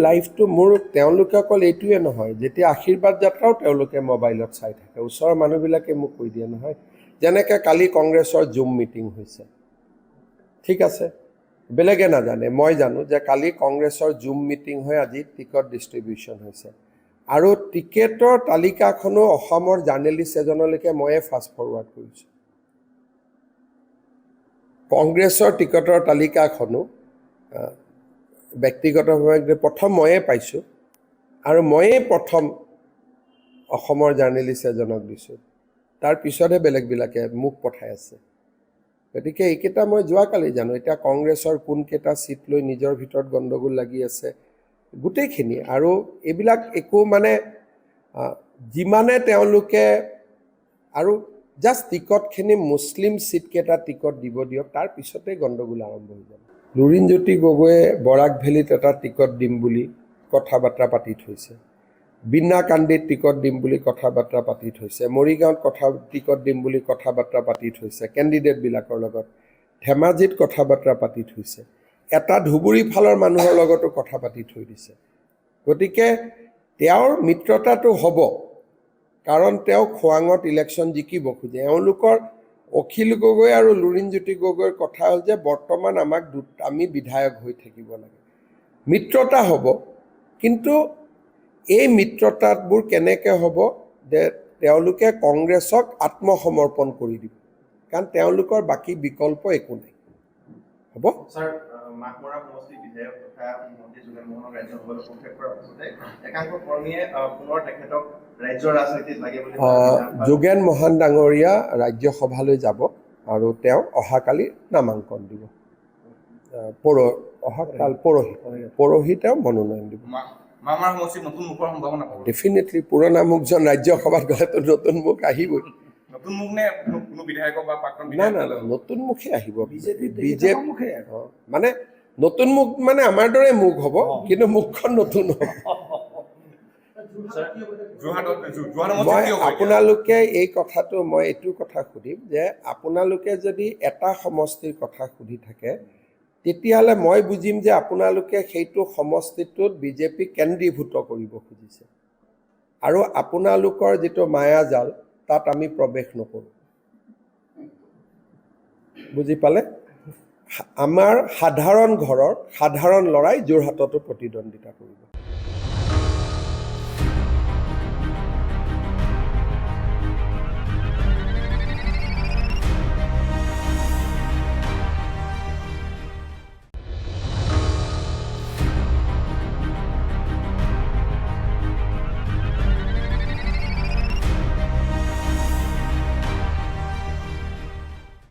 লাইফটো মোৰ তেওঁলোকে অকল এইটোৱে নহয়, যেতিয়া আশীৰ্বাদ যাত্ৰাও তেওঁলোকে মোবাইলত চাই থাকে। ওচৰৰ মানুহবিলাকে মোক কৈ দিয়ে নহয়, যেনেকৈ কালি কংগ্ৰেছৰ জুম মিটিং হৈছে, ঠিক আছে, বেলেগে নাজানে, মই জানো যে কালি কংগ্ৰেছৰ জুম মিটিং হৈ আজি টিকট ডিষ্ট্ৰিবিউশ্যন হৈছে, আৰু টিকেটৰ তালিকাখনো অসমৰ জাৰ্নেলিষ্ট এজনলৈকে ময়ে ফাষ্ট ফৰৱাৰ্ড কৰিছোঁ। কংগ্ৰেছৰ টিকটৰ তালিকাখনো ব্যক্তিগতভাৱে প্ৰথম ময়ে পাইছোঁ, আৰু ময়ে প্ৰথম অসমৰ জাৰ্নেলিষ্ট এজনক দিছোঁ, তাৰ পিছতহে বেলেগবিলাকে মোক পঠাই আছে। গতিকে এইকেইটা মই যোৱাকালি জানো। এতিয়া কংগ্ৰেছৰ কোনকেইটা ছিট লৈ নিজৰ ভিতৰত গণ্ডগোল লাগি আছে গোটেইখিনি, আৰু এইবিলাক একো মানে যিমানে তেওঁলোকে আৰু জাষ্ট টিকটখিনি মুছলিম ছিটকেইটা টিকট দিব দিয়ক, তাৰ পিছতেই গণ্ডগোল আৰম্ভ হৈ যাব। লুৰিণজ্যোতি গগৈয়ে বৰাক ভেলীত এটা টিকট দিম বুলি কথা বাৰ্তা পাতি থৈছে, বিনাকান্দিত টিকট দিম বুলি কথা বাৰ্তা পাতি থৈছে, মৰিগাঁৱত টিকট দিম বুলি কথা বাৰ্তা পাতি থৈছে কেণ্ডিডেটবিলাকৰ লগত, ধেমাজিত কথা বাৰ্তা পাতি থৈছে, এটা ধুবুৰী ফালৰ মানুহৰ লগতো কথা পাতি থৈ দিছে। গতিকে তেওঁৰ মিত্ৰতাটো হ'ব, কাৰণ তেওঁ খোৱাঙত ইলেকশ্যন জিকিব খোজে। এওঁলোকৰ অখিল গগৈ আৰু লুৰিণজ্যোতি গগৈৰ কথা হ'ল যে বৰ্তমান আমি বিধায়ক হৈ থাকিব লাগে, মিত্ৰতা হ'ব। কিন্তু এই মিত্ৰতাবোৰ কেনেকৈ হ'ব যে তেওঁলোকে কংগ্ৰেছক আত্মসমৰ্পণ কৰি দিব, কাৰণ তেওঁলোকৰ বাকী বিকল্প একো নাই। হ'ব ছাৰ, মাকমৰা সমষ্টিৰ বিধায়ক তথা মন্ত্ৰী যোগেন মোহনক ৰাজ্যসভালৈ প্ৰক্ষেপ কৰাৰ পাছতে একাংশ কৰ্মীয়ে পুনৰ তেখেতক ৰাজ্যৰ ৰাজনীতিত লাগে বুলি যোগেন মোহন ডাঙৰীয়া ৰাজ্যসভালৈ যাব, আৰু তেওঁ অহাকালি নামাংকন দিব। পৰহি তেওঁ মনোনয়ন দিব। মাকমৰা সমষ্টিত নতুন মুখৰ সম্ভাৱনা পাব ডেফিনেটলি। পুৰণা মুখজন ৰাজ্যসভাত গ'লেতো নতুন মুখ আহিবই। নতুন মুখ নে কোনো বিধায়কক বা প্ৰাক্তন না না না, নতুন মুখে আহিব। বিজেপি মানে নতুন মুখ মানে আমাৰ দৰে মুখ হ'ব, কিন্তু মুখখন নতুন হ'ব। মই আপোনালোকে এই কথাটো মই এইটো কথা সুধিম যে আপোনালোকে যদি এটা সমষ্টিৰ কথা সুধি থাকে, তেতিয়াহ'লে মই বুজিম যে আপোনালোকে সেইটো সমষ্টিটোত বিজেপি কেন্দ্ৰীভূত কৰিব খুজিছে, আৰু আপোনালোকৰ যিটো মায়াজাল তাত আমি প্ৰৱেশ নকৰোঁ। বুজি পালে? আমাৰ সাধাৰণ ঘৰৰ সাধাৰণ ল'ৰাই যোৰহাটতো প্ৰতিদ্বন্দ্বিতা কৰিব।